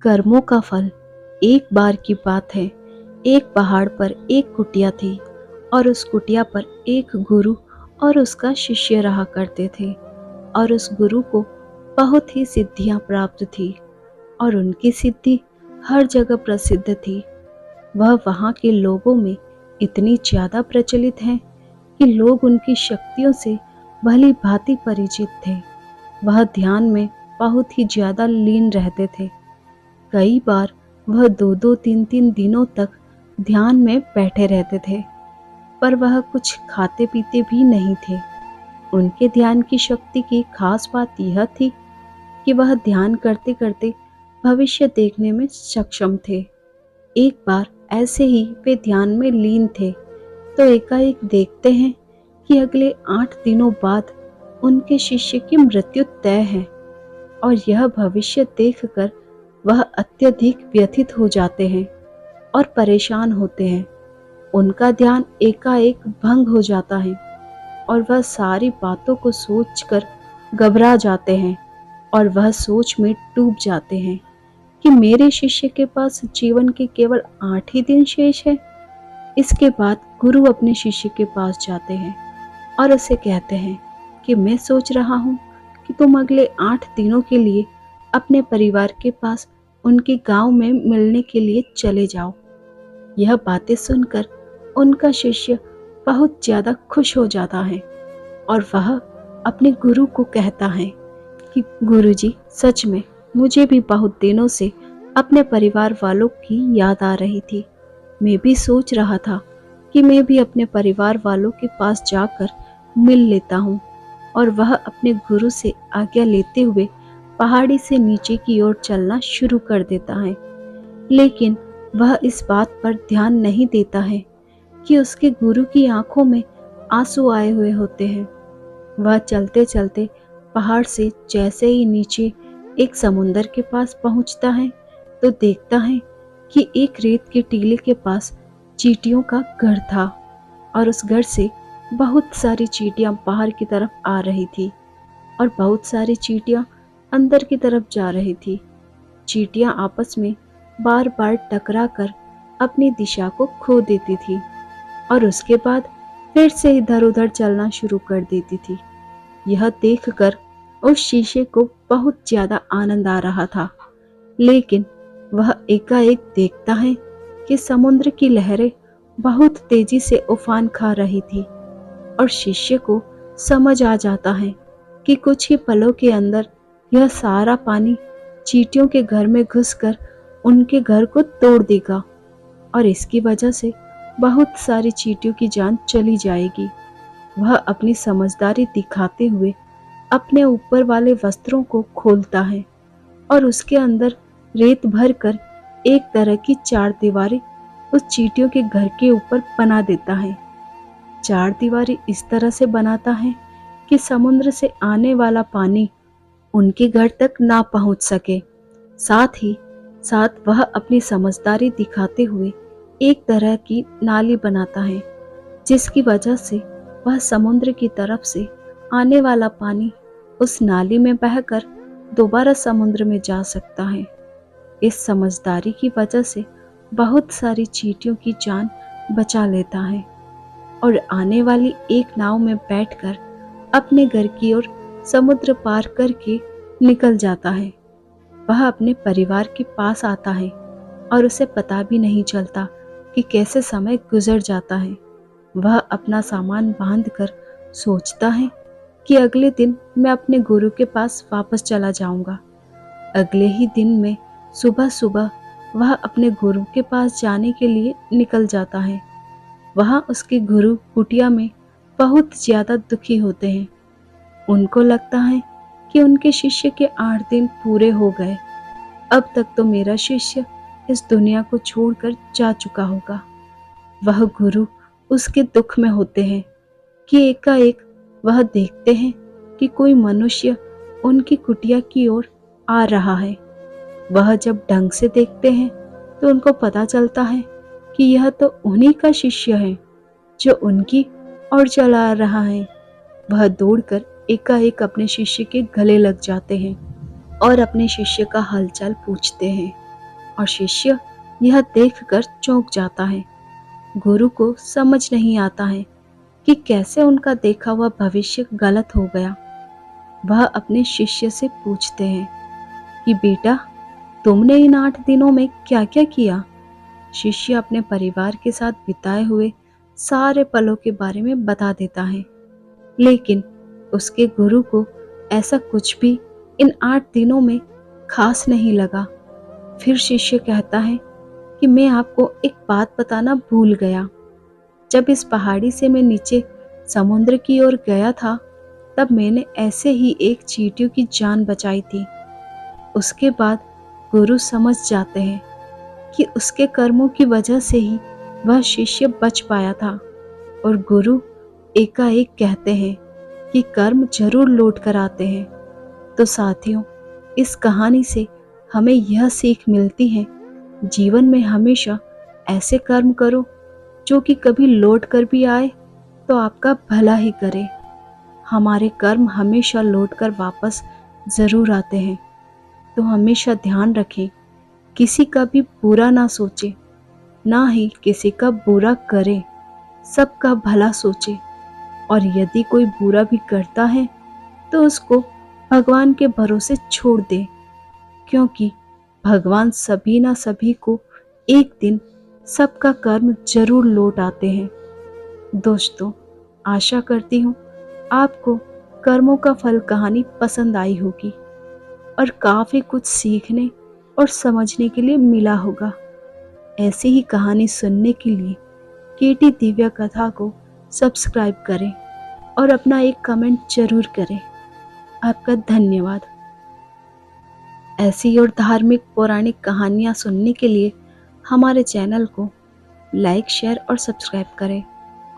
कर्मों का फल। एक बार की बात है, एक पहाड़ पर एक कुटिया थी और उस कुटिया पर एक गुरु और उसका शिष्य रहा करते थे। और उस गुरु को बहुत ही सिद्धियां प्राप्त थी और उनकी सिद्धि हर जगह प्रसिद्ध थी। वह वहाँ के लोगों में इतनी ज्यादा प्रचलित है कि लोग उनकी शक्तियों से भली भांति परिचित थे। वह ध्यान में बहुत ही ज्यादा लीन रहते थे। कई बार वह दो दो तीन तीन दिनों तक ध्यान में बैठे रहते थे, पर वह कुछ खाते पीते भी नहीं थे। उनके ध्यान की शक्ति की खास बात यह थी कि वह ध्यान करते करते भविष्य देखने में सक्षम थे। एक बार ऐसे ही वे ध्यान में लीन थे तो एकाएक देखते हैं कि अगले 8 दिनों बाद उनके शिष्य की मृत्यु तय है। और यह भविष्य देखकर वह अत्यधिक व्यथित हो जाते हैं और परेशान होते हैं। उनका ध्यान एकाएक भंग हो जाता है और वह सारी बातों को सोचकर घबरा जाते हैं और वह सोच में डूब जाते हैं कि मेरे शिष्य के पास जीवन के केवल 8 ही दिन शेष है। इसके बाद गुरु अपने शिष्य के पास जाते हैं और उसे कहते हैं कि मैं सोच रहा हूँ कि तुम अगले 8 दिनों के लिए अपने परिवार के पास उनके गांव में मिलने के लिए चले जाओ। यह बातें सुनकर उनका शिष्य बहुत ज्यादा खुश हो जाता है और वह अपने गुरु को कहता है कि गुरुजी, सच में मुझे भी बहुत दिनों से अपने परिवार वालों की याद आ रही थी। मैं भी सोच रहा था कि मैं भी अपने परिवार वालों के पास जाकर मिल लेता हूँ। और वह अपने गुरु से आज्ञा लेते हुए पहाड़ी से नीचे की ओर चलना शुरू कर देता है। लेकिन वह इस बात पर ध्यान नहीं देता है कि उसके गुरु की आंखों में आंसू आए हुए होते हैं। वह चलते चलते पहाड़ से जैसे ही नीचे एक समुंदर के पास पहुंचता है तो देखता है कि एक रेत के टीले के पास चींटियों का घर था और उस घर से बहुत सारी चींटियां बाहर की तरफ आ रही थी और बहुत सारी चींटियां अंदर की तरफ जा रही थी। चींटियां आपस में बार बार टकरा कर अपनी दिशा को खो देती थी और उसके बाद फिर से इधर उधर चलना शुरू कर देती थी। यह देखकर उस शीशे को बहुत ज्यादा आनंद आ रहा था, लेकिन वह एकाएक देखता है कि समुद्र की लहरें बहुत तेजी से उफान खा रही थी और शिष्य को समझ आ जाता है कि कुछ ही पलों के अंदर यह सारा पानी चींटियों के घर में घुसकर उनके घर को तोड़ देगा और इसकी वजह से बहुत सारी चींटियों की जान चली जाएगी। वह अपनी समझदारी दिखाते हुए अपने ऊपर वाले वस्त्रों को खोलता है और उसके अंदर रेत भरकर एक तरह की 4 दीवारें उस चींटियों के घर के ऊपर बना देता है। 4 दीवारें इस तरह से बनाता है कि समुद्र से आने वाला पानी उनके घर तक ना पहुंच सके। साथ ही साथ वह अपनी समझदारी दिखाते हुए एक तरह की नाली बनाता है जिसकी वजह से वह समुद्र की तरफ से आने वाला पानी उस नाली में बहकर दोबारा समुद्र में जा सकता है। इस समझदारी की वजह से बहुत सारी चींटियों की जान बचा लेता है और आने वाली एक नाव में बैठकर अपने घर की ओर समुद्र पार करके निकल जाता है। वह अपने परिवार के पास आता है और उसे पता भी नहीं चलता कि कैसे समय गुजर जाता है। वह अपना सामान बांधकर सोचता है कि अगले दिन मैं अपने गुरु के पास वापस चला जाऊंगा। अगले ही दिन में सुबह सुबह वह अपने गुरु के पास जाने के लिए निकल जाता है। वहाँ उसके गुरु कुटिया में बहुत ज्यादा दुखी होते हैं। उनको लगता है कि उनके शिष्य के 8 दिन पूरे हो गए। अब तक तो मेरा शिष्य इस दुनिया को छोड़कर जा चुका होगा। वह गुरु उसके दुख में होते हैं कि एकाएक वह देखते हैं कि कोई मनुष्य उनकी कुटिया की ओर आ रहा है। वह जब ढंग से देखते हैं तो उनको पता चलता है कि यह तो उन्हीं का शिष्य है जो उनकी ओर चला आ रहा है। वह दौड़कर एकाएक अपने शिष्य के गले लग जाते हैं और अपने शिष्य का हालचाल पूछते हैं। और शिष्य यह देखकर चौंक जाता है। गुरु को समझ नहीं आता है कि कैसे उनका देखा हुआ भविष्य गलत हो गया। वह अपने शिष्य से पूछते हैं कि बेटा, तुमने इन 8 दिनों में क्या क्या किया? शिष्य अपने परिवार के साथ बिताए हुए सारे पलों के बारे में बता देता है, लेकिन उसके गुरु को ऐसा कुछ भी इन 8 दिनों में खास नहीं लगा। फिर शिष्य कहता है कि मैं आपको एक बात बताना भूल गया। जब इस पहाड़ी से मैं नीचे समुद्र की ओर गया था, तब मैंने ऐसे ही एक चींटियों की जान बचाई थी। उसके बाद गुरु समझ जाते हैं कि उसके कर्मों की वजह से ही वह शिष्य बच पाया था, और गुरु एकाएक कहते हैं कि कर्म जरूर लौट कर आते हैं। तो साथियों, इस कहानी से हमें यह सीख मिलती है, जीवन में हमेशा ऐसे कर्म करो जो कि कभी लौट कर भी आए तो आपका भला ही करे। हमारे कर्म हमेशा लौट कर वापस ज़रूर आते हैं। तो हमेशा ध्यान रखें, किसी का भी बुरा ना सोचे, ना ही किसी का बुरा करे, सबका भला सोचे। और यदि कोई बुरा भी करता है तो उसको भगवान के भरोसे छोड़ दे, क्योंकि भगवान सभी ना सभी को एक दिन सबका कर्म जरूर लौट आते हैं। दोस्तों, आशा करती हूँ आपको कर्मों का फल कहानी पसंद आई होगी और काफ़ी कुछ सीखने और समझने के लिए मिला होगा। ऐसी ही कहानी सुनने के लिए केटी दिव्या कथा को सब्सक्राइब करें और अपना एक कमेंट जरूर करें। आपका धन्यवाद। ऐसी और धार्मिक पौराणिक कहानियाँ सुनने के लिए हमारे चैनल को लाइक, शेयर और सब्सक्राइब करें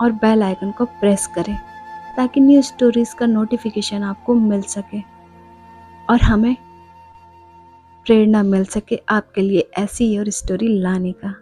और बेल आइकन को प्रेस करें, ताकि न्यू स्टोरीज का नोटिफिकेशन आपको मिल सके और हमें प्रेरणा मिल सके आपके लिए ऐसी और स्टोरी लाने का।